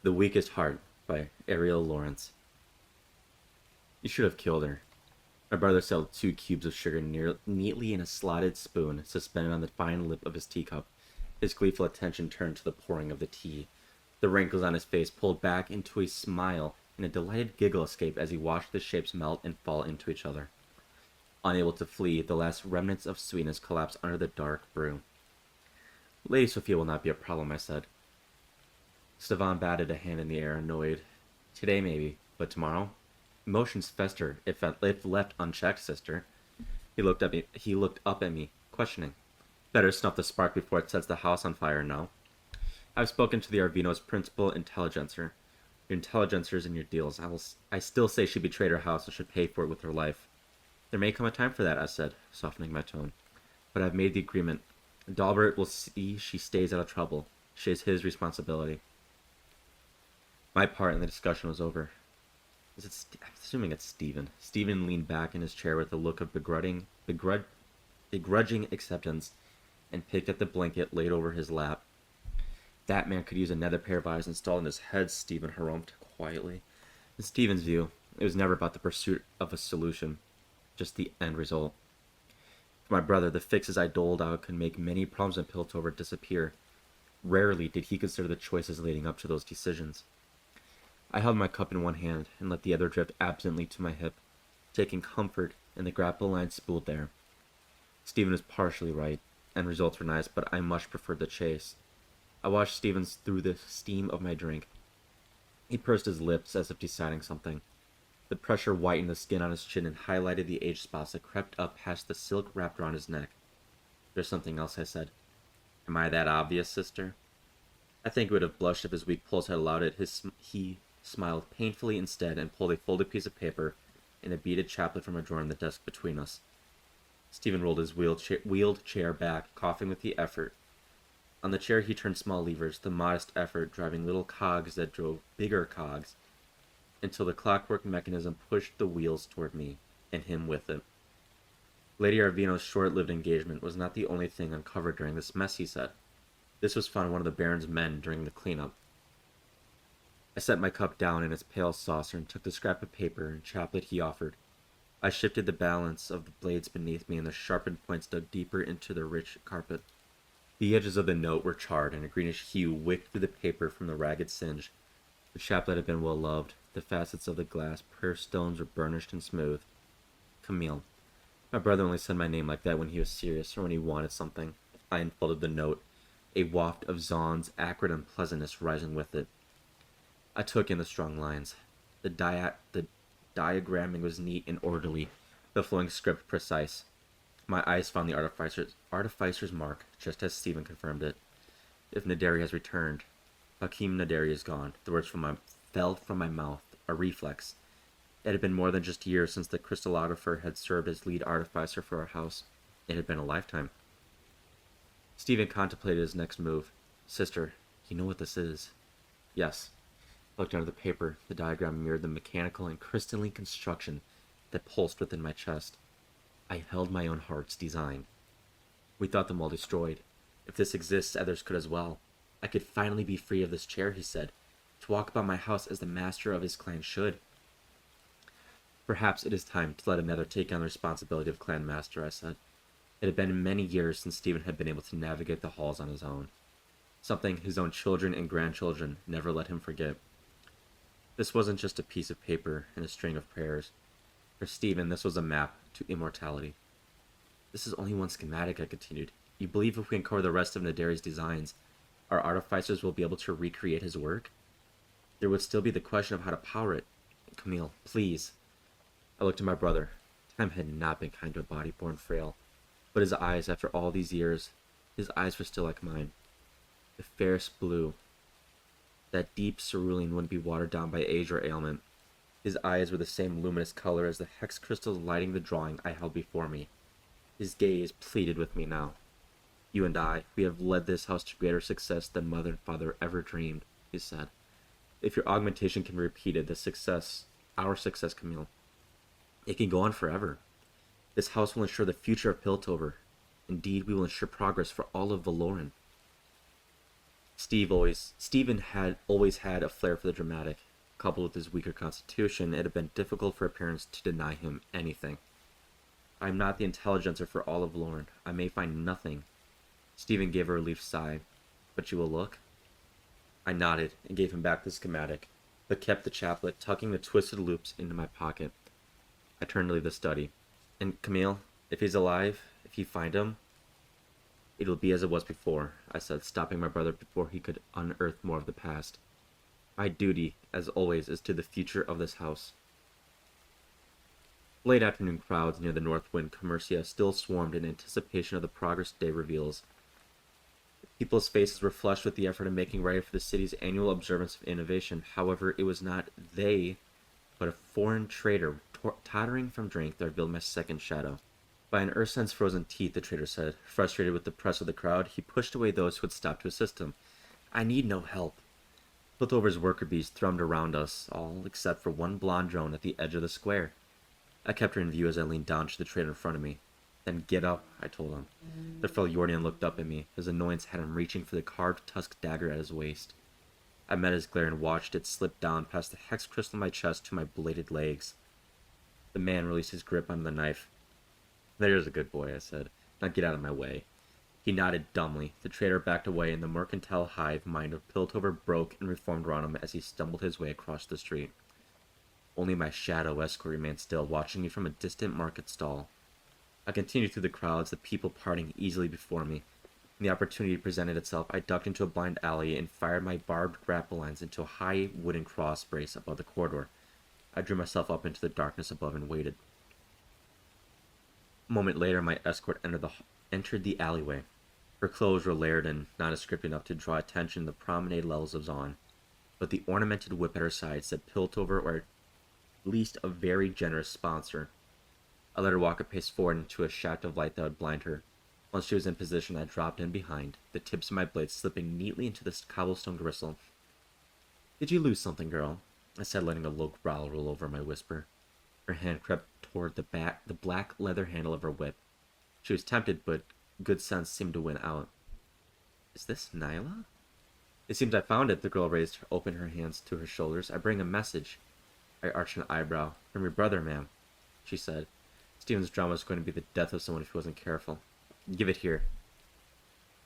The Weakest Heart by Ariel Lawrence. You should have killed her. My brother settled 2 cubes of sugar neatly in a slotted spoon suspended on the fine lip of his teacup. His gleeful attention turned to the pouring of the tea. The wrinkles on his face pulled back into a smile, and a delighted giggle escaped as he watched the shapes melt and fall into each other. Unable to flee, the last remnants of sweetness collapsed under the dark brew. Lady Sophia will not be a problem, I said. Stevan batted a hand in the air, annoyed. Today, maybe, but tomorrow? Emotions fester if left unchecked, sister. He looked up at me, questioning. Better snuff the spark before it sets the house on fire, no? I've spoken to the Arvino's principal intelligencer. Your intelligencers and your deals. I still say she betrayed her house and should pay for it with her life. There may come a time for that, I said, softening my tone. But I've made the agreement. Dalbert will see she stays out of trouble. She is his responsibility. My part in the discussion was over. I'm assuming it's Stephen. Stephen leaned back in his chair with a look of begrudging acceptance and picked at the blanket laid over his lap. That man could use another pair of eyes installed in his head, Stephen harumphed quietly. In Stephen's view, it was never about the pursuit of a solution, just the end result. For my brother, the fixes I doled out could make many problems in Piltover disappear. Rarely did he consider the choices leading up to those decisions. I held my cup in one hand and let the other drift absently to my hip, taking comfort in the grapple line spooled there. Stephen was partially right, and results were nice, but I much preferred the chase. I watched Stephen through the steam of my drink. He pursed his lips as if deciding something. The pressure whitened the skin on his chin and highlighted the age spots that crept up past the silk wrapped around his neck. There's something else, I said. Am I that obvious, sister? I think he would have blushed if his weak pulse had allowed it. He smiled painfully instead and pulled a folded piece of paper and a beaded chaplet from a drawer in the desk between us. Stephen rolled his wheeled chair back, coughing with the effort. On the chair he turned small levers, the modest effort driving little cogs that drove bigger cogs, until the clockwork mechanism pushed the wheels toward me, and him with it. Lady Arvino's short-lived engagement was not the only thing uncovered during this mess, he said. This was found one of the Baron's men during the cleanup. I set my cup down in its pale saucer and took the scrap of paper and chaplet he offered. I shifted the balance of the blades beneath me, and the sharpened points dug deeper into the rich carpet. The edges of the note were charred, and a greenish hue wicked through the paper from the ragged singe. The chaplet had been well loved. The facets of the glass prayer stones were burnished and smooth. Camille. My brother only said my name like that when he was serious or when he wanted something. I unfolded the note, a waft of Zahn's acrid unpleasantness rising with it. I took in the strong lines. The diagramming was neat and orderly, the flowing script precise. My eyes found the artificer's mark, just as Stephen confirmed it. If Naderi has returned, Hakim Naderi is gone. The words fell from my mouth, a reflex. It had been more than just years since the crystallographer had served as lead artificer for our house. It had been a lifetime. Stephen contemplated his next move. Sister, you know what this is? Yes. I looked under the paper. The diagram mirrored the mechanical and crystalline construction that pulsed within my chest. I held my own heart's design. We thought them all destroyed. If this exists, others could as well. I could finally be free of this chair, he said, to walk about my house as the master of his clan should. Perhaps it is time to let another take on the responsibility of clan master, I said. It had been many years since Stephen had been able to navigate the halls on his own. Something his own children and grandchildren never let him forget. This wasn't just a piece of paper and a string of prayers. For Stephen, this was a map to immortality. This is only one schematic, I continued. You believe if we uncover the rest of Naderi's designs, our artificers will be able to recreate his work? There would still be the question of how to power it. Camille, please. I looked at my brother. Time had not been kind to a body born frail. But his eyes, after all these years, his eyes were still like mine. The fairest blue. That deep cerulean wouldn't be watered down by age or ailment. His eyes were the same luminous color as the hex crystals lighting the drawing I held before me. His gaze pleaded with me now. You and I, we have led this house to greater success than mother and father ever dreamed, he said. If your augmentation can be repeated, our success, Camille, it can go on forever. This house will ensure the future of Piltover. Indeed, we will ensure progress for all of Valoran. Stephen had always had a flair for the dramatic. Coupled with his weaker constitution, it had been difficult for parents to deny him anything. I am not the intelligencer for all of Lorne. I may find nothing. Stephen gave a relieved sigh. But you will look? I nodded and gave him back the schematic, but kept the chaplet, tucking the twisted loops into my pocket. I turned to leave the study. And Camille, if he's alive, if you find him, it'll be as it was before, I said, stopping my brother before he could unearth more of the past. My duty, as always, is to the future of this house. Late afternoon crowds near the North Wind Commercia still swarmed in anticipation of the progress day reveals. People's faces were flushed with the effort of making ready for the city's annual observance of innovation. However, it was not they, but a foreign trader tottering from drink that revealed my second shadow. By an Ursen's frozen teeth, the trader said. Frustrated with the press of the crowd, he pushed away those who had stopped to assist him. I need no help. Piltover's worker bees thrummed around us, all except for one blonde drone at the edge of the square. I kept her in view as I leaned down to the trader in front of me. Then get up, I told him. The Freljordian looked up at me. His annoyance had him reaching for the carved tusk dagger at his waist. I met his glare and watched it slip down past the hex crystal on my chest to my bladed legs. The man released his grip on the knife. There's a good boy, I said. Now get out of my way. He nodded dumbly. The trader backed away, and the mercantile hive mind of Piltover broke and reformed around him as he stumbled his way across the street. Only my shadow escort remained still, watching me from a distant market stall. I continued through the crowds, the people parting easily before me. When the opportunity presented itself, I ducked into a blind alley and fired my barbed grapple lines into a high wooden cross brace above the corridor. I drew myself up into the darkness above and waited. A moment later, my escort entered the alleyway. Her clothes were layered and nondescript enough to draw attention to the promenade levels of Zon, but the ornamented whip at her side said Piltover, or at least a very generous sponsor. I let her walk a pace forward into a shaft of light that would blind her. Once she was in position, I dropped in behind, the tips of my blades slipping neatly into the cobblestone gristle. Did you lose something, girl? I said, letting a low growl roll over my whisper. Her hand crept toward the black leather handle of her whip. She was tempted, but good sense seemed to win out. Is this Nyla? It seems I found it, the girl raised, opened her hands to her shoulders. I bring a message. I arched an eyebrow. From your brother, ma'am, she said. Stephen's drama was going to be the death of someone if he wasn't careful. Give it here.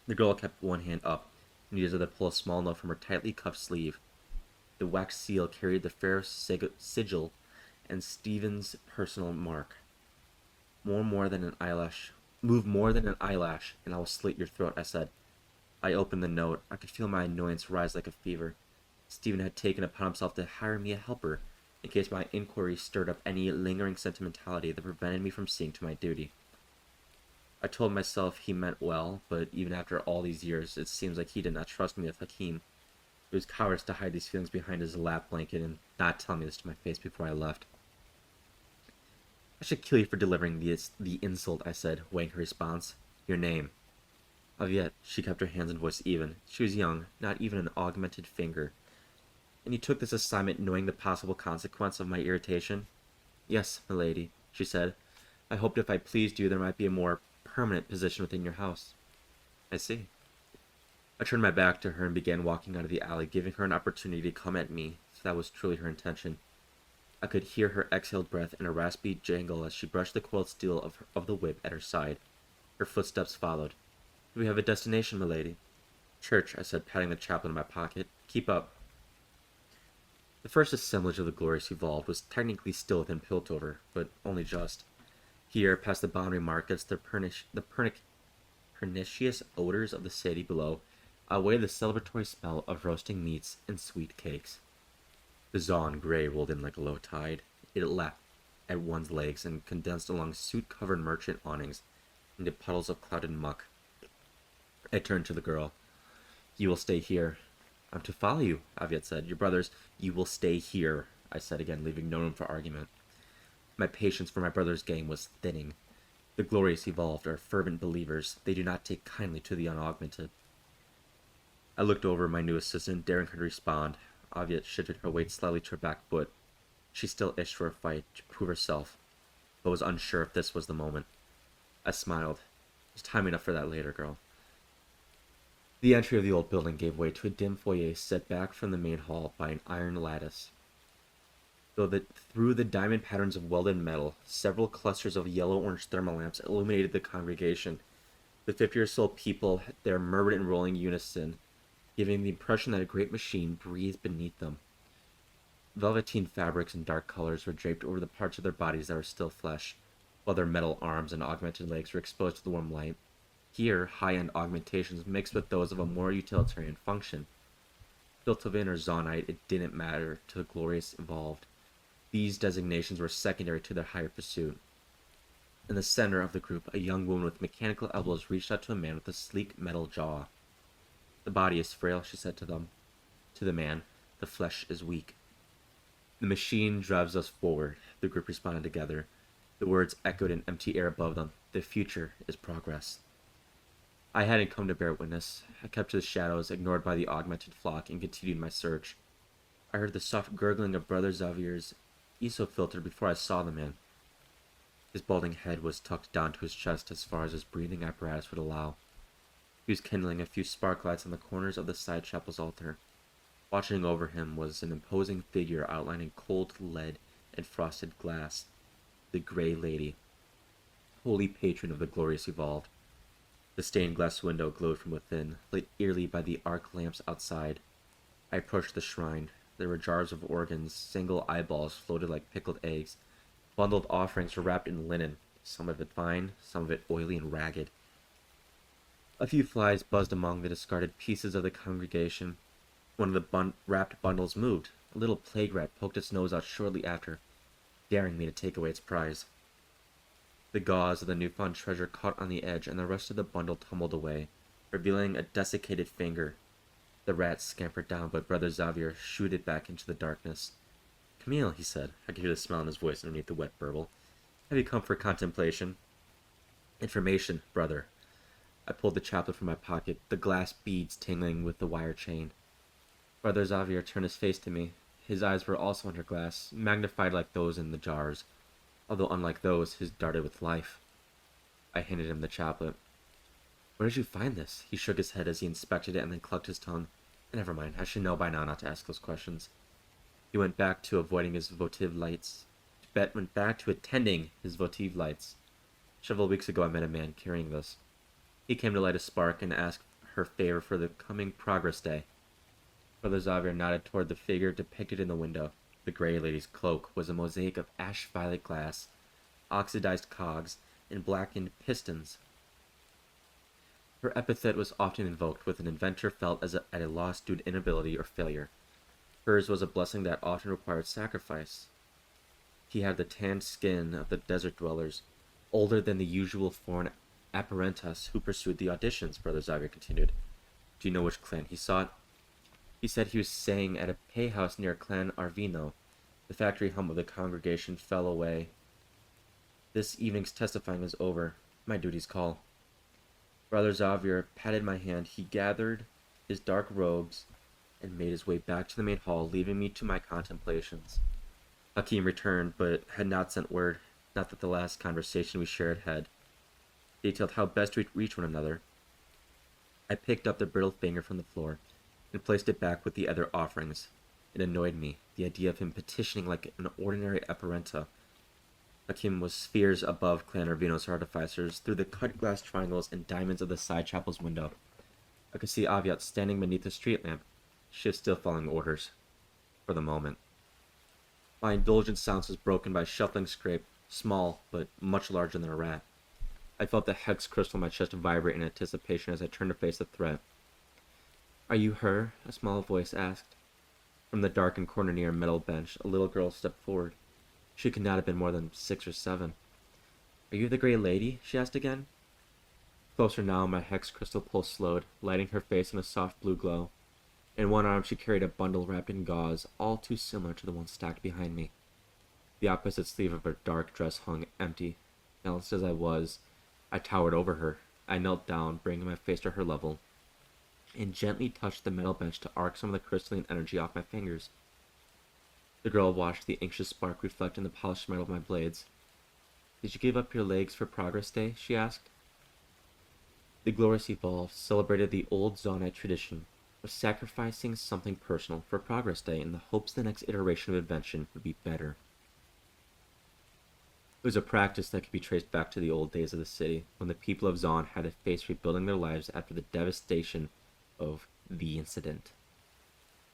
The girl kept one hand up, and used it to pull a small note from her tightly cuffed sleeve. The wax seal carried the fair sigil and Stephen's personal mark. Move more than an eyelash, and I will slit your throat, I said. I opened the note. I could feel my annoyance rise like a fever. Stephen had taken upon himself to hire me a helper, in case my inquiry stirred up any lingering sentimentality that prevented me from seeing to my duty. I told myself he meant well, but even after all these years, it seems like he did not trust me with Hakim. It was cowardice to hide these feelings behind his lap blanket and not tell me this to my face before I left. I should kill you for delivering the insult, I said, weighing her response. Your name. Yet, she kept her hands and voice even. She was young, not even an augmented finger. And you took this assignment knowing the possible consequence of my irritation? Yes, milady, she said. I hoped if I pleased you there might be a more permanent position within your house. I see. I turned my back to her and began walking out of the alley, giving her an opportunity to come at me, if that was truly her intention. I could hear her exhaled breath and a raspy jangle as she brushed the coiled steel of the whip at her side. Her footsteps followed. Do we have a destination, milady? Church, I said, patting the chaplet in my pocket. Keep up. The first assemblage of the glorious evolved was technically still within Piltover, but only just. Here, past the boundary markets, the pernicious odors of the city below outweighed the celebratory smell of roasting meats and sweet cakes. The Zon gray rolled in like a low tide. It lapped at one's legs and condensed along soot-covered merchant awnings into puddles of clouded muck. I turned to the girl. You will stay here. I'm to follow you, Aviet said. Your brothers, you will stay here, I said again, leaving no room for argument. My patience for my brother's gang was thinning. The glorious evolved are fervent believers. They do not take kindly to the unaugmented. I looked over my new assistant, daring her to respond. Aviet shifted her weight slightly to her back foot. She still itched for a fight, to prove herself, but was unsure if this was the moment. I smiled. There's time enough for that later, girl. The entry of the old building gave way to a dim foyer set back from the main hall by an iron lattice. Through the diamond patterns of welded metal, several clusters of yellow-orange thermal lamps illuminated the congregation. The 50 or so people there murmured in rolling unison, giving the impression that a great machine breathed beneath them. Velveteen fabrics and dark colors were draped over the parts of their bodies that were still flesh, while their metal arms and augmented legs were exposed to the warm light. Here, high-end augmentations mixed with those of a more utilitarian function. Biltovin or Zonite, it didn't matter to the glorious evolved. These designations were secondary to their higher pursuit. In the center of the group, a young woman with mechanical elbows reached out to a man with a sleek metal jaw. "The body is frail," she said to them. To the man, "The flesh is weak." "The machine drives us forward," the group responded together. The words echoed in empty air above them. "The future is progress." I hadn't come to bear witness. I kept to the shadows, ignored by the augmented flock, and continued my search. I heard the soft gurgling of Brother Xavier's isofilter before I saw the man. His balding head was tucked down to his chest as far as his breathing apparatus would allow. He was kindling a few spark lights on the corners of the side chapel's altar. Watching over him was an imposing figure outlined in cold lead and frosted glass. The Grey Lady, holy patron of the glorious evolved. The stained glass window glowed from within, lit eerily by the arc lamps outside. I approached the shrine. There were jars of organs, single eyeballs floated like pickled eggs. Bundled offerings were wrapped in linen, some of it fine, some of it oily and ragged. A few flies buzzed among the discarded pieces of the congregation. One of the wrapped bundles moved. A little plague rat poked its nose out shortly after, daring me to take away its prize. The gauze of the newfound treasure caught on the edge, and the rest of the bundle tumbled away, revealing a desiccated finger. The rat scampered down, but Brother Xavier shooed it back into the darkness. "Camille," he said. I could hear the smile in his voice underneath the wet burble. "Have you come for contemplation?" "Information, brother." I pulled the chaplet from my pocket, the glass beads tingling with the wire chain. Brother Xavier turned his face to me. His eyes were also under glass, magnified like those in the jars, although unlike those, his darted with life. I handed him the chaplet. "Where did you find this?" He shook his head as he inspected it and then clucked his tongue. "Never mind, I should know by now not to ask those questions." He went back to avoiding his votive lights. Bet went back to attending his votive lights. Several weeks ago I met a man carrying this. He came to light a spark and ask her favor for the coming Progress Day. Brother Xavier nodded toward the figure depicted in the window. The Grey Lady's cloak was a mosaic of ash-violet glass, oxidized cogs, and blackened pistons. Her epithet was often invoked with an inventor felt at a loss due to inability or failure. Hers was a blessing that often required sacrifice. He had the tanned skin of the desert dwellers, older than the usual foreign apparentus who pursued the auditions, Brother Xavier continued. "Do you know which clan he sought?" He said he was staying at a payhouse near Clan Arvino. The factory hum of the congregation fell away. This evening's testifying is over. My duties call. Brother Xavier patted my hand. He gathered his dark robes and made his way back to the main hall, leaving me to my contemplations. Hakim returned, but had not sent word. Not that the last conversation we shared had detailed how best to reach one another. I picked up the brittle finger from the floor and placed it back with the other offerings. It annoyed me, the idea of him petitioning like an ordinary apparenta. Hakim was spheres above Clan Arvino's artificers through the cut-glass triangles and diamonds of the side chapel's window. I could see Aviat standing beneath the street lamp. She was still following orders. For the moment. My indulgent silence was broken by a shuffling scrape, small, but much larger than a rat. I felt the hex crystal in my chest vibrate in anticipation as I turned to face the threat. "Are you her?" a small voice asked. From the darkened corner near a metal bench, a little girl stepped forward. She could not have been more than 6 or 7. "Are you the Grey Lady?" she asked again. Closer now, my hex crystal pulse slowed, lighting her face in a soft blue glow. In one arm she carried a bundle wrapped in gauze, all too similar to the one stacked behind me. The opposite sleeve of her dark dress hung empty. Balanced as I was, I towered over her. I knelt down, bringing my face to her level, and gently touched the metal bench to arc some of the crystalline energy off my fingers. The girl watched the anxious spark reflect in the polished metal of my blades. "Did you give up your legs for Progress Day?" she asked. The Glorious Evolve celebrated the old Zonite tradition of sacrificing something personal for Progress Day in the hopes the next iteration of invention would be better. It was a practice that could be traced back to the old days of the city, when the people of Zon had to face rebuilding their lives after the devastation of the incident.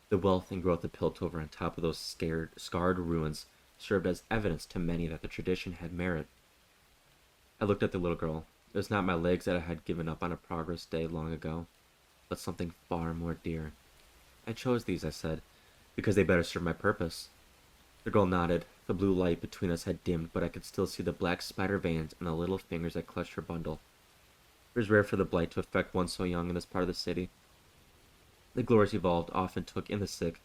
The wealth and growth of Piltover on top of those scarred ruins served as evidence to many that the tradition had merit. I looked at the little girl. It was not my legs that I had given up on a Progress Day long ago, but something far more dear. I chose these, I said, because they better serve my purpose. The girl nodded. The blue light between us had dimmed, but I could still see the black spider veins and the little fingers that clutched her bundle. It was rare for the blight to affect one so young in this part of the city. The Glorious Evolved often took in the sick,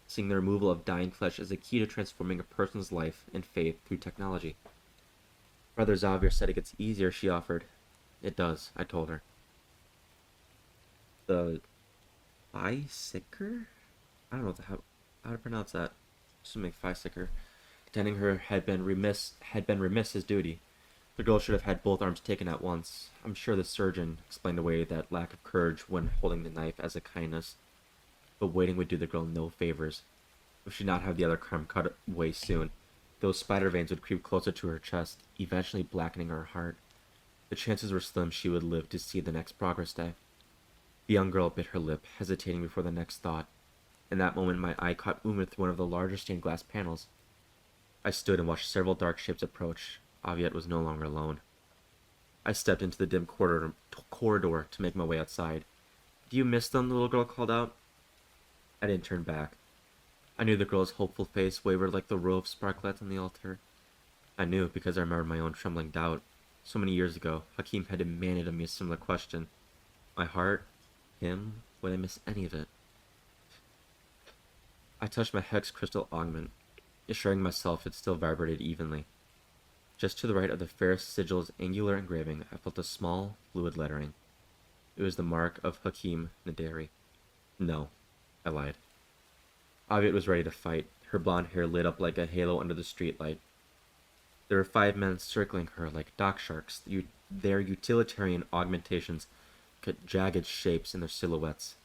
seeing the removal of dying flesh as a key to transforming a person's life and faith through technology. Brother Xavier said it gets easier, she offered. It does, I told her. The Physicker? I don't know how to pronounce that. Assuming Physicker. Contending her had been remiss his duty. The girl should have had both arms taken at once. I'm sure the surgeon explained away that lack of courage when holding the knife as a kindness. But waiting would do the girl no favors. If she did not have the other arm cut away soon, those spider veins would creep closer to her chest, eventually blackening her heart. The chances were slim she would live to see the next Progress Day. The young girl bit her lip, hesitating before the next thought. In that moment, my eye caught Uma through one of the larger stained glass panels. I stood and watched several dark shapes approach. Aviette was no longer alone. I stepped into the dim corridor to make my way outside. Do you miss them? The little girl called out. I didn't turn back. I knew the girl's hopeful face wavered like the row of sparklets on the altar. I knew because I remembered my own trembling doubt. So many years ago, Hakim had demanded of me a similar question. My heart, him, would I miss any of it? I touched my hex crystal augment, assuring myself it still vibrated evenly. Just to the right of the fairest sigil's angular engraving, I felt a small, fluid lettering. It was the mark of Hakim Naderi. No, I lied. Aviette was ready to fight, her blonde hair lit up like a halo under the streetlight. There were 5 men circling her like dock sharks. Their utilitarian augmentations cut jagged shapes in their silhouettes.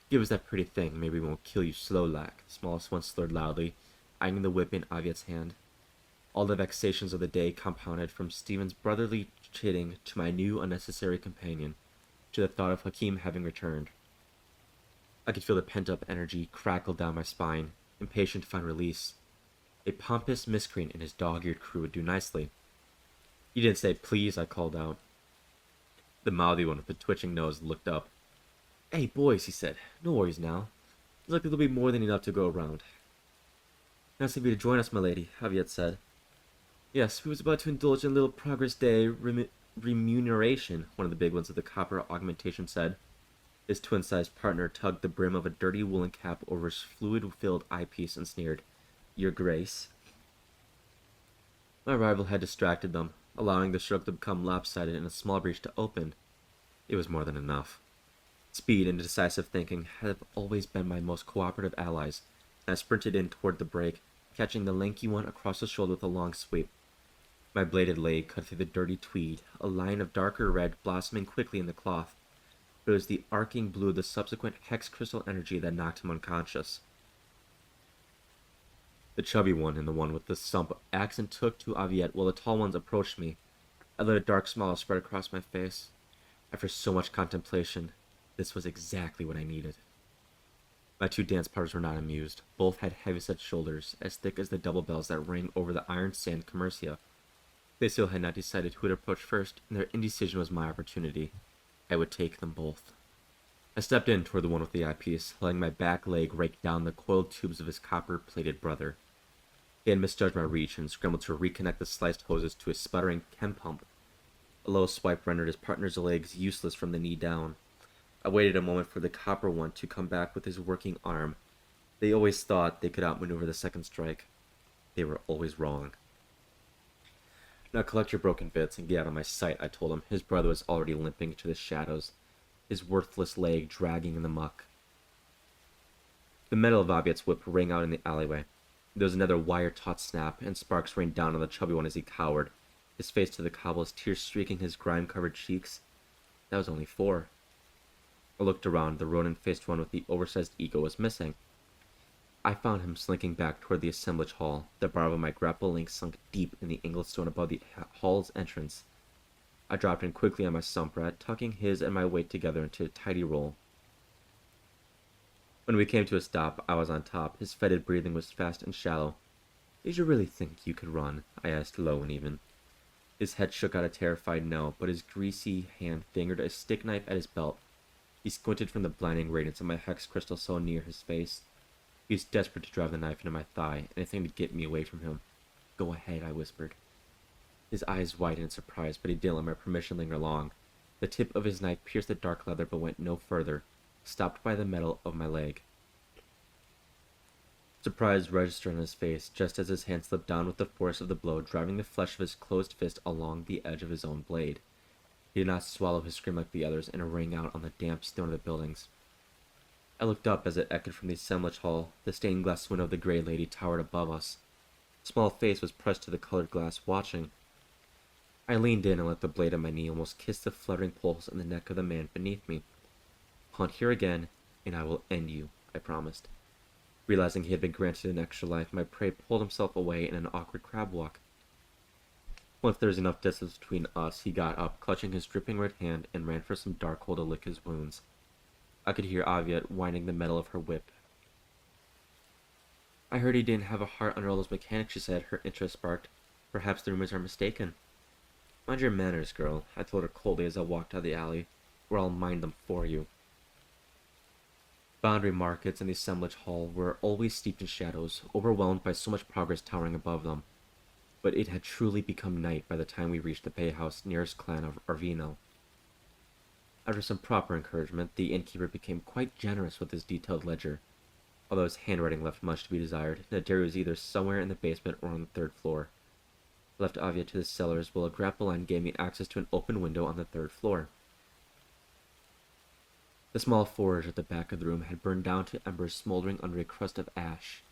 Give us that pretty thing, maybe we won't kill you slow-like, the smallest one slurred loudly, eyeing the whip in Aviette's hand. All the vexations of the day compounded, from Stephen's brotherly chiding to my new unnecessary companion, to the thought of Hakim having returned. I could feel the pent-up energy crackle down my spine, impatient to find release. A pompous miscreant and his dog-eared crew would do nicely. You didn't say please, I called out. The mouthy one with the twitching nose looked up. Hey, boys, he said. No worries now. Looks like there'll be more than enough to go around. Nice of you to join us, my lady, Aviette said. Yes, we was about to indulge in a little Progress Day remuneration, one of the big ones of the copper augmentation said. His twin-sized partner tugged the brim of a dirty woolen cap over his fluid-filled eyepiece and sneered, Your Grace. My arrival had distracted them, allowing the stroke to become lopsided and a small breach to open. It was more than enough. Speed and decisive thinking have always been my most cooperative allies, and I sprinted in toward the break, catching the lanky one across the shoulder with a long sweep. My bladed leg cut through the dirty tweed, a line of darker red blossoming quickly in the cloth. But it was the arcing blue of the subsequent hex crystal energy that knocked him unconscious. The chubby one and the one with the stump accent took to Aviette while the tall ones approached me. I let a dark smile spread across my face. After so much contemplation, this was exactly what I needed. My 2 dance partners were not amused. Both had heavy-set shoulders, as thick as the double bells that rang over the iron sand commercia. They still had not decided who would approach first, and their indecision was my opportunity. I would take them both. I stepped in toward the one with the eyepiece, letting my back leg rake down the coiled tubes of his copper-plated brother. He had misjudged my reach and scrambled to reconnect the sliced hoses to his sputtering chem pump. A low swipe rendered his partner's legs useless from the knee down. I waited a moment for the copper one to come back with his working arm. They always thought they could outmaneuver the second strike. They were always wrong. Now collect your broken bits and get out of my sight, I told him. His brother was already limping into the shadows, his worthless leg dragging in the muck. The metal of Aviette's whip rang out in the alleyway. There was another wire-taut snap, and sparks rained down on the chubby one as he cowered, his face to the cobbles, tears streaking his grime-covered cheeks. That was only 4. I looked around. The rodent-faced one with the oversized ego was missing. I found him slinking back toward the assemblage hall. The barb of my grapple link sunk deep in the angled stone above the hall's entrance. I dropped in quickly on my sumprat, tucking his and my weight together into a tidy roll. When we came to a stop, I was on top. His fetid breathing was fast and shallow. "Did you really think you could run?" I asked, low and even. His head shook out a terrified no, but his greasy hand fingered a stick knife at his belt. He squinted from the blinding radiance of my hex crystal so near his face. He was desperate to drive the knife into my thigh, anything to get me away from him. "Go ahead," I whispered. His eyes widened in surprise, but he didn't let my permission linger long. The tip of his knife pierced the dark leather but went no further, stopped by the metal of my leg. Surprise registered on his face, just as his hand slipped down with the force of the blow, driving the flesh of his closed fist along the edge of his own blade. He did not swallow his scream like the others and rang out on the damp stone of the buildings. I looked up as it echoed from the assemblage hall. The stained glass window of the Grey Lady towered above us. A small face was pressed to the colored glass, watching. I leaned in and let the blade of my knee almost kiss the fluttering pulse in the neck of the man beneath me. "Hunt here again, and I will end you," I promised. Realizing he had been granted an extra life, my prey pulled himself away in an awkward crab walk. Once there was enough distance between us, he got up, clutching his dripping red hand, and ran for some dark hole to lick his wounds. I could hear Aviette winding the metal of her whip. "I heard he didn't have a heart under all those mechanics," she said, her interest sparked. "Perhaps the rumors are mistaken." "Mind your manners, girl," I told her coldly as I walked out the alley, "or I'll mind them for you." Boundary markets and the assemblage hall were always steeped in shadows, overwhelmed by so much progress towering above them. But it had truly become night by the time we reached the payhouse nearest clan of Arvino. After some proper encouragement, the innkeeper became quite generous with his detailed ledger. Although his handwriting left much to be desired, Naderi was either somewhere in the basement or on the 3rd floor. I left Avia to the cellars, while a grapple line gave me access to an open window on the 3rd floor. The small forge at the back of the room had burned down to embers smoldering under a crust of ash.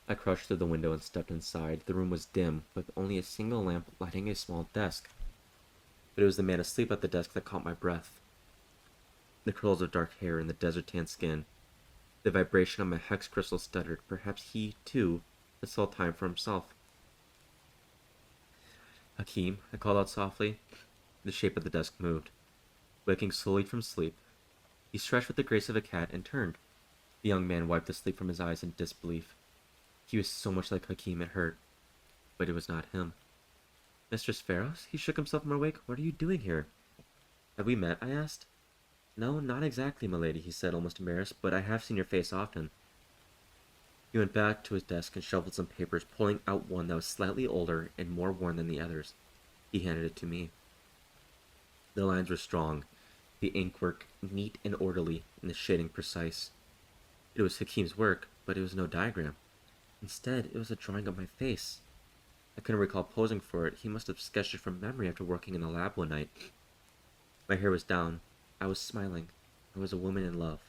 I crushed through the window and stepped inside. The room was dim, with only a single lamp lighting a small desk. But it was the man asleep at the desk that caught my breath. The curls of dark hair and the desert-tan skin. The vibration of my hex crystal stuttered. Perhaps he, too, had still time for himself. "Hakim," I called out softly. The shape of the desk moved. Waking slowly from sleep, he stretched with the grace of a cat and turned. The young man wiped the sleep from his eyes in disbelief. He was so much like Hakim it hurt. But it was not him. "Mistress Pharos?" He shook himself from awake. "What are you doing here?" "Have we met?" I asked. "No, not exactly, milady," he said, almost embarrassed, "but I have seen your face often." He went back to his desk and shuffled some papers, pulling out one that was slightly older and more worn than the others. He handed it to me. The lines were strong, the inkwork neat and orderly, and the shading precise. It was Hakim's work, but it was no diagram. Instead, it was a drawing of my face. I couldn't recall posing for it. He must have sketched it from memory after working in the lab one night. My hair was down. I was smiling. I was a woman in love.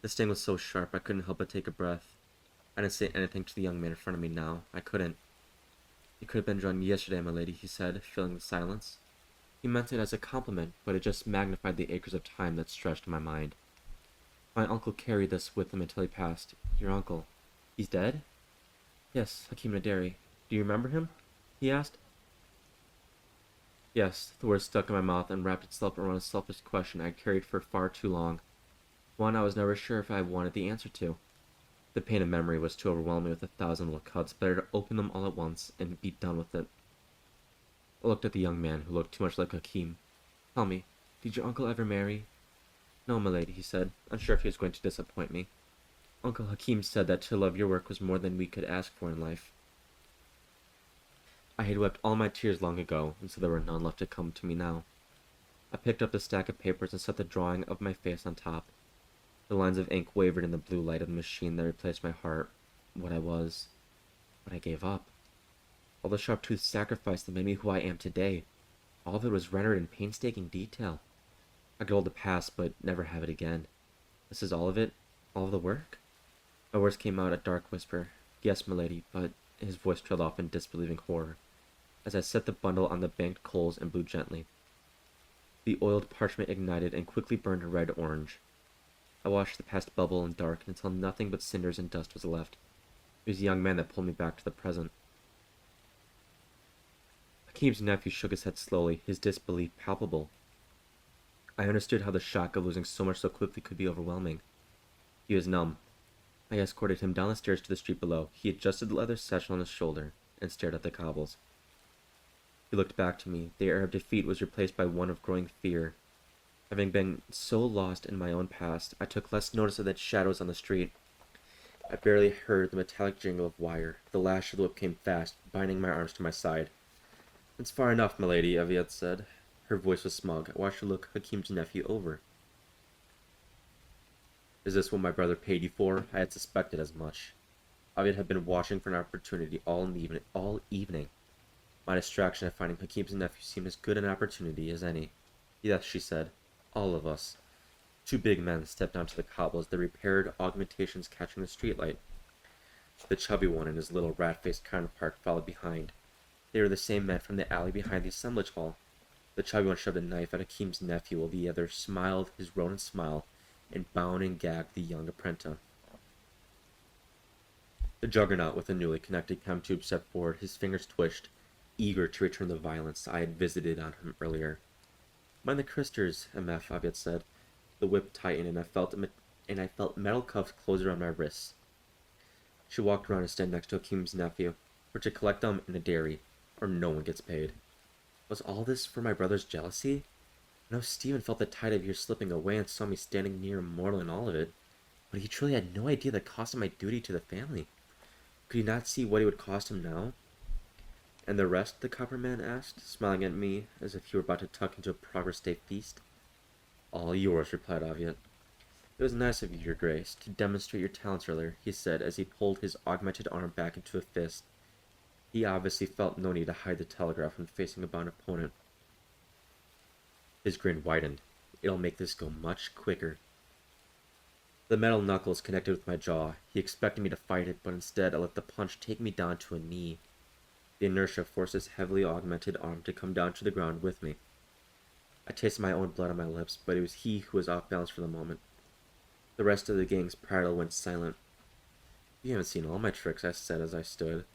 The sting was so sharp I couldn't help but take a breath. I didn't say anything to the young man in front of me now. I couldn't. "It could have been drawn yesterday, my lady," he said, filling the silence. He meant it as a compliment, but it just magnified the acres of time that stretched in my mind. "My uncle carried this with him until he passed." "Your uncle? He's dead?" "Yes, Hakim Naderi. Do you remember him?" he asked. Yes, the word stuck in my mouth and wrapped itself around a selfish question I had carried for far too long. One I was never sure if I wanted the answer to. The pain of memory was too overwhelming with 1,000 little cuts. Better to open them all at once and be done with it. I looked at the young man, who looked too much like Hakim. "Tell me, did your uncle ever marry?" "No, milady," he said, unsure if he was going to disappoint me. "Uncle Hakim said that to love your work was more than we could ask for in life." I had wept all my tears long ago, and so there were none left to come to me now. I picked up the stack of papers and set the drawing of my face on top. The lines of ink wavered in the blue light of the machine that replaced my heart, what I was, what I gave up. All the sharp-toothed sacrifice that made me who I am today. All of it was rendered in painstaking detail. I could hold the past, but never have it again. This is all of it? All of the work? My words came out a dark whisper. "Yes, milady," but his voice trailed off in disbelieving horror. as I set the bundle on the banked coals and blew gently. The oiled parchment ignited and quickly burned red-orange. I watched the past bubble and darken until nothing but cinders and dust was left. It was the young man that pulled me back to the present. Hakeem's nephew shook his head slowly, his disbelief palpable. I understood how the shock of losing so much so quickly could be overwhelming. He was numb. I escorted him down the stairs to the street below. He adjusted the leather satchel on his shoulder and stared at the cobbles. He looked back to me. The air of defeat was replaced by one of growing fear. Having been so lost in my own past, I took less notice of the shadows on the street. I barely heard the metallic jingle of wire. The lash of the whip came fast, binding my arms to my side. "It's far enough, milady," Aviette said. Her voice was smug. I watched her look Hakeem's nephew over. "Is this what my brother paid you for?" I had suspected as much. Aviette had been watching for an opportunity all evening. My distraction of finding Hakeem's nephew seemed as good an opportunity as any. "Yes," she said. "All of us." Two big men stepped onto the cobbles, their repaired augmentations catching the streetlight. The chubby one and his little rat-faced counterpart followed behind. They were the same men from the alley behind the assemblage hall. The chubby one shoved a knife at Hakeem's nephew, while the other smiled his rodent smile and bound and gagged the young apprentice. The juggernaut with the newly connected chem tube stepped forward, his fingers twitched, eager to return the violence I had visited on him earlier. "Mind the crysters," MF, Aviette said. The whip tightened, and I felt metal cuffs close around my wrists. She walked around and stood next to Hakeem's nephew. "We're to collect them in a dairy, or no one gets paid." Was all this for my brother's jealousy? I know Stephen felt the tide of years slipping away and saw me standing near immortal in all of it, but he truly had no idea the cost of my duty to the family. Could he not see what it would cost him now? "And the rest?" the copper man asked, smiling at me as if he were about to tuck into a Progress Day feast. "All yours," replied Aviette. "It was nice of you, Your Grace, to demonstrate your talents earlier," he said as he pulled his augmented arm back into a fist. He obviously felt no need to hide the telegraph when facing a bound opponent. His grin widened. "It'll make this go much quicker." The metal knuckles connected with my jaw. He expected me to fight it, but instead I let the punch take me down to a knee. The inertia forced his heavily augmented arm to come down to the ground with me. I tasted my own blood on my lips, but it was he who was off balance for the moment. The rest of the gang's prattle went silent. "You haven't seen all my tricks," I said as I stood.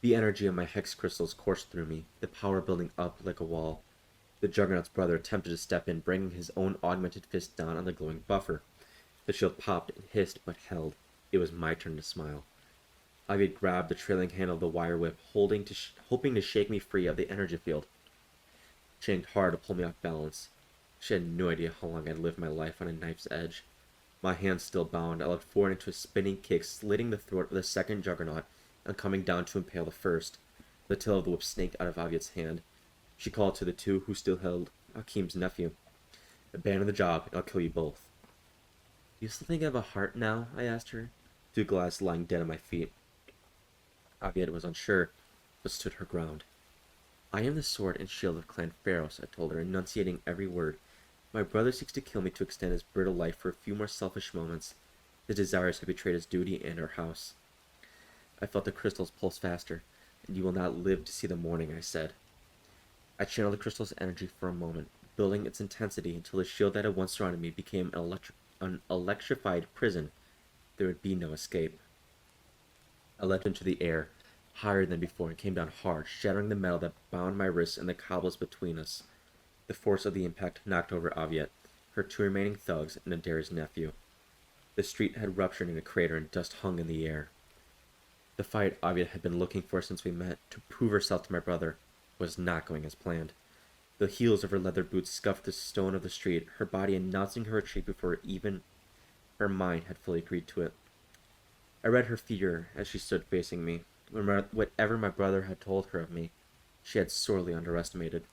The energy of my hex crystals coursed through me, the power building up like a wall. The Juggernaut's brother attempted to step in, bringing his own augmented fist down on the glowing buffer. The shield popped and hissed, but held. It was my turn to smile. Ivy grabbed the trailing handle of the wire whip, hoping to shake me free of the energy field. She yanked hard to pull me off balance. She had no idea how long I'd lived my life on a knife's edge. My hands still bound, I leapt forward into a spinning kick, slitting the throat of the second Juggernaut and coming down to impale the first. The tail of the whip snaked out of Aviette's hand. She called to the two who still held Hakeem's nephew. "Abandon the job, and I'll kill you both." "Do you still think I have a heart now?" I asked her, Douglas lying dead at my feet. Aviette was unsure, but stood her ground. "I am the sword and shield of Clan Pharos," I told her, enunciating every word. "My brother seeks to kill me to extend his brittle life for a few more selfish moments. His desires have betrayed his duty and our house." I felt the crystals pulse faster. "And you will not live to see the morning," I said. I channeled the crystal's energy for a moment, building its intensity until the shield that had once surrounded me became an electrified prison. There would be no escape. I leapt into the air, higher than before, and came down hard, shattering the metal that bound my wrists and the cobbles between us. The force of the impact knocked over Aviette, her two remaining thugs, and Adair's nephew. The street had ruptured in a crater and dust hung in the air. The fight Aviette had been looking for since we met, to prove herself to my brother, was not going as planned. The heels of her leather boots scuffed the stone of the street, her body announcing her retreat before even her mind had fully agreed to it. I read her fear as she stood facing me. Whatever my brother had told her of me, she had sorely underestimated.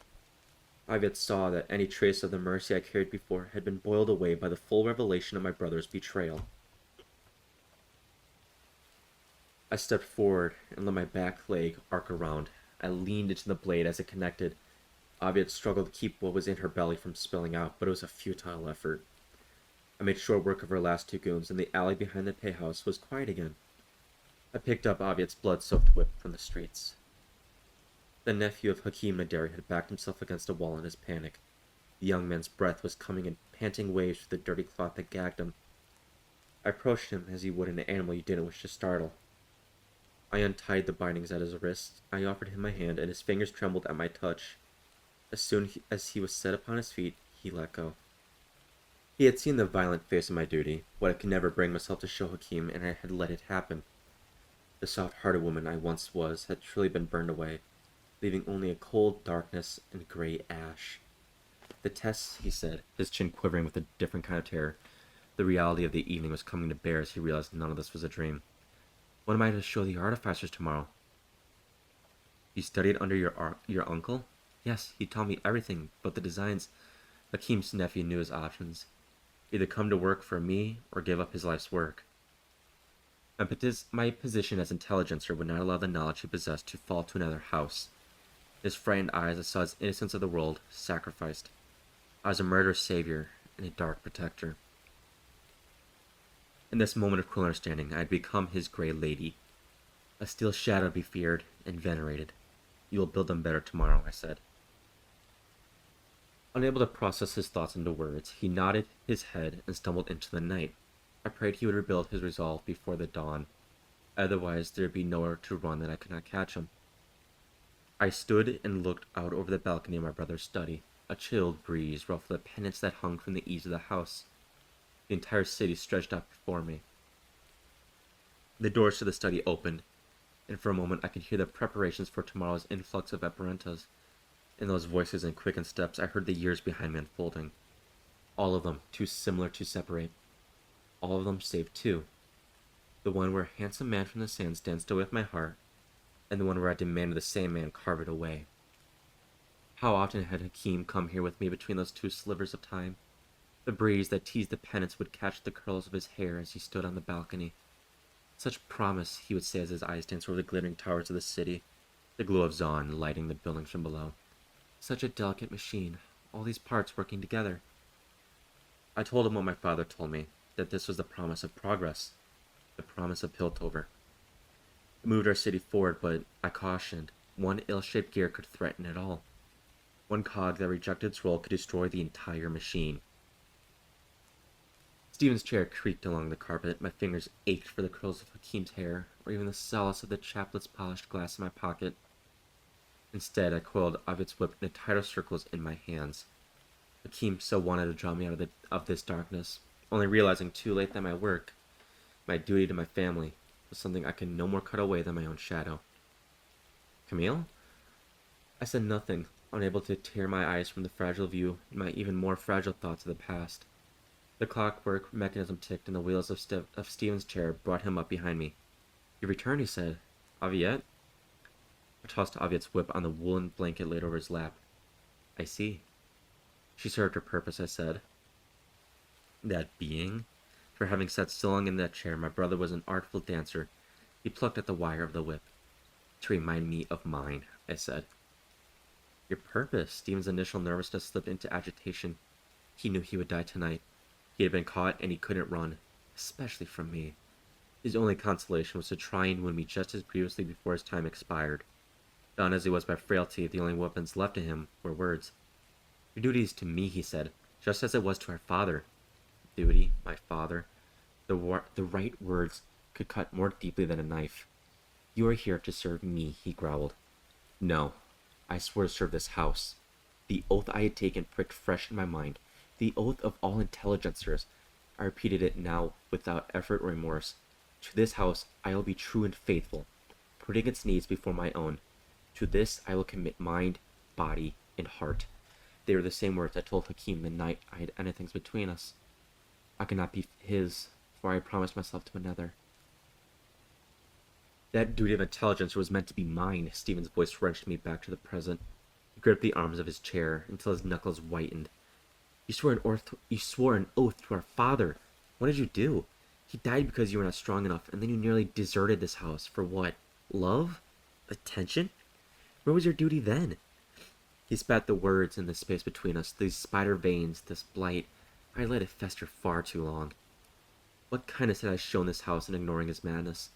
Aviette saw that any trace of the mercy I carried before had been boiled away by the full revelation of my brother's betrayal. I stepped forward and let my back leg arc around. I leaned into the blade as it connected. Aviette struggled to keep what was in her belly from spilling out, but it was a futile effort. I made short work of her last two goons, and the alley behind the payhouse was quiet again. I picked up Aviette's blood-soaked whip from the streets. The nephew of Hakim Naderi had backed himself against a wall in his panic. The young man's breath was coming in panting waves through the dirty cloth that gagged him. I approached him as you would an animal you didn't wish to startle. I untied the bindings at his wrists. I offered him my hand, and his fingers trembled at my touch. As soon as he was set upon his feet, he let go. He had seen the violent face of my duty, what I could never bring myself to show Hakim, and I had let it happen. The soft-hearted woman I once was had truly been burned away, leaving only a cold darkness and gray ash. The test, he said, his chin quivering with a different kind of terror. The reality of the evening was coming to bear as he realized none of this was a dream. What am I to show the artificers tomorrow? You studied under your uncle? Yes, he taught me everything but the designs. Hakim's nephew knew his options. Either come to work for me or give up his life's work. My position as intelligencer would not allow the knowledge he possessed to fall to another house. In his frightened eyes, I saw his innocence of the world sacrificed. I was a murderous savior and a dark protector. In this moment of cruel understanding, I had become his grey lady, a steel shadow to be feared and venerated. You will build them better tomorrow, I said. Unable to process his thoughts into words, he nodded his head and stumbled into the night. I prayed he would rebuild his resolve before the dawn. Otherwise, there would be nowhere to run that I could not catch him. I stood and looked out over the balcony of my brother's study. A chilled breeze ruffled the pennants that hung from the eaves of the house. The entire city stretched out before me. The doors to the study opened, and for a moment I could hear the preparations for tomorrow's influx of apparentas. In those voices and quickened steps, I heard the years behind me unfolding. All of them too similar to separate. All of them save two. The one where a handsome man from the sand stands still with my heart, and the one where I demanded the same man carve it away. How often had Hakim come here with me between those two slivers of time? The breeze that teased the pennants would catch the curls of his hair as he stood on the balcony. Such promise, he would say as his eyes danced over the glittering towers of the city, the glow of Zon lighting the buildings from below. Such a delicate machine, all these parts working together. I told him what my father told me, that this was the promise of progress, the promise of Piltover. It moved our city forward, but I cautioned, one ill-shaped gear could threaten it all. One cog that rejected its role could destroy the entire machine. Stephen's chair creaked along the carpet. My fingers ached for the curls of Hakim's hair, or even the solace of the chaplet's polished glass in my pocket. Instead, I coiled Ovid's whip in a tighter circles in my hands. Hakim so wanted to draw me out of this darkness, only realizing too late that my work, my duty to my family, was something I could no more cut away than my own shadow. Camille? I said nothing, unable to tear my eyes from the fragile view and my even more fragile thoughts of the past. The clockwork mechanism ticked, and the wheels of Stephen's chair brought him up behind me. You returned, he said. Aviette? I tossed Aviette's whip on the woolen blanket laid over his lap. I see. She served her purpose, I said. That being? For having sat so long in that chair, my brother was an artful dancer. He plucked at the wire of the whip. To remind me of mine, I said. Your purpose? Stephen's initial nervousness slipped into agitation. He knew he would die tonight. He had been caught, and he couldn't run, especially from me. His only consolation was to try and wound me just as grievously before his time expired. Bound as he was by frailty, the only weapons left to him were words. Your duty is to me, he said, just as it was to our father. Duty, my father. The right words could cut more deeply than a knife. You are here to serve me, he growled. No, I swear to serve this house. The oath I had taken pricked fresh in my mind. The oath of all intelligencers. I repeated it now without effort or remorse. To this house I will be true and faithful, putting its needs before my own. To this I will commit mind, body, and heart. They were the same words I told Hakim the night I had ended things between us. I could not be his, for I had promised myself to another. That duty of intelligence was meant to be mine. Stephen's voice wrenched me back to the present. He gripped the arms of his chair until his knuckles whitened. You swore an oath to our father. What did you do? He died because you were not strong enough, and then you nearly deserted this house. For what? Love? Attention? Where was your duty then? He spat the words in the space between us, these spider veins, this blight. I let it fester far too long. What kindness had I shown this house in ignoring his madness?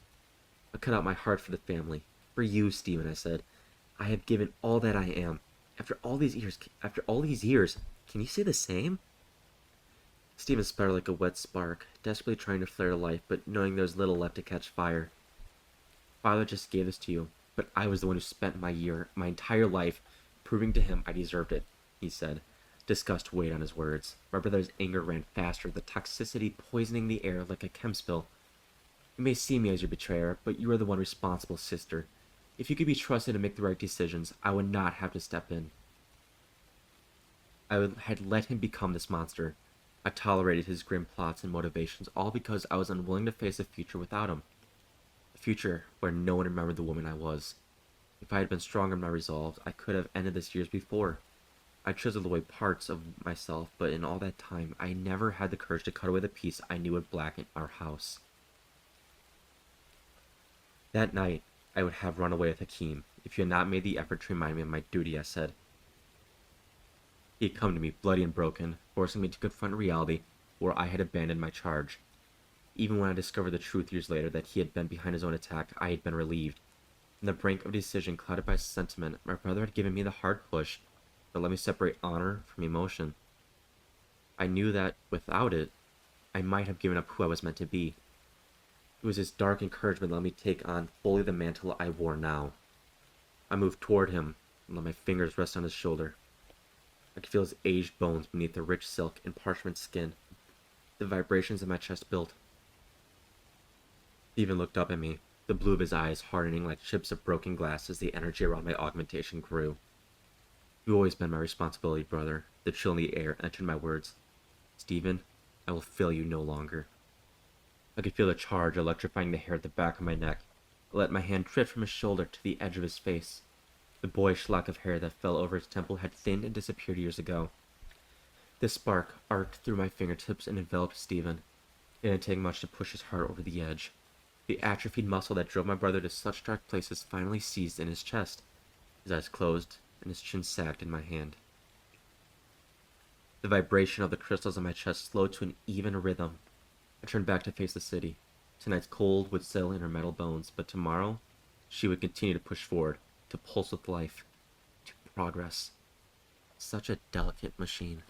I cut out my heart for the family. For you, Stephen, I said. I have given all that I am. After all these years, can you say the same? Stephen sputtered like a wet spark, desperately trying to flare to life, but knowing there was little left to catch fire. Father just gave this to you, but I was the one who spent my entire life, proving to him I deserved it, he said. Disgust weighed on his words. My brother's anger ran faster, the toxicity poisoning the air like a chem spill. You may see me as your betrayer, but you are the one responsible, sister. If you could be trusted to make the right decisions, I would not have to step in. Had let him become this monster. I tolerated his grim plots and motivations, all because I was unwilling to face a future without him. A future where no one remembered the woman I was. If I had been stronger in my resolve, I could have ended this years before. I chiseled away parts of myself, but in all that time, I never had the courage to cut away the piece I knew would blacken our house. That night, I would have run away with Hakeem, if you had not made the effort to remind me of my duty, I said. He had come to me, bloody and broken, forcing me to confront reality where I had abandoned my charge. Even when I discovered the truth years later that he had been behind his own attack, I had been relieved. On the brink of a decision clouded by sentiment, my brother had given me the hard push that let me separate honor from emotion. I knew that, without it, I might have given up who I was meant to be. It was his dark encouragement that let me take on fully the mantle I wore now. I moved toward him and let my fingers rest on his shoulder. I could feel his aged bones beneath the rich silk and parchment skin. The vibrations in my chest built. Stephen looked up at me, the blue of his eyes hardening like chips of broken glass as the energy around my augmentation grew. You've always been my responsibility, brother. The chill in the air entered my words. Stephen, I will fail you no longer. I could feel the charge electrifying the hair at the back of my neck. I let my hand drift from his shoulder to the edge of his face. The boyish lock of hair that fell over his temple had thinned and disappeared years ago. The spark arced through my fingertips and enveloped Stephen. It didn't take much to push his heart over the edge. The atrophied muscle that drove my brother to such dark places finally seized in his chest. His eyes closed, and his chin sagged in my hand. The vibration of the crystals on my chest slowed to an even rhythm. I turned back to face the city. Tonight's cold would settle in her metal bones, but tomorrow she would continue to push forward, to pulse with life, to progress. Such a delicate machine.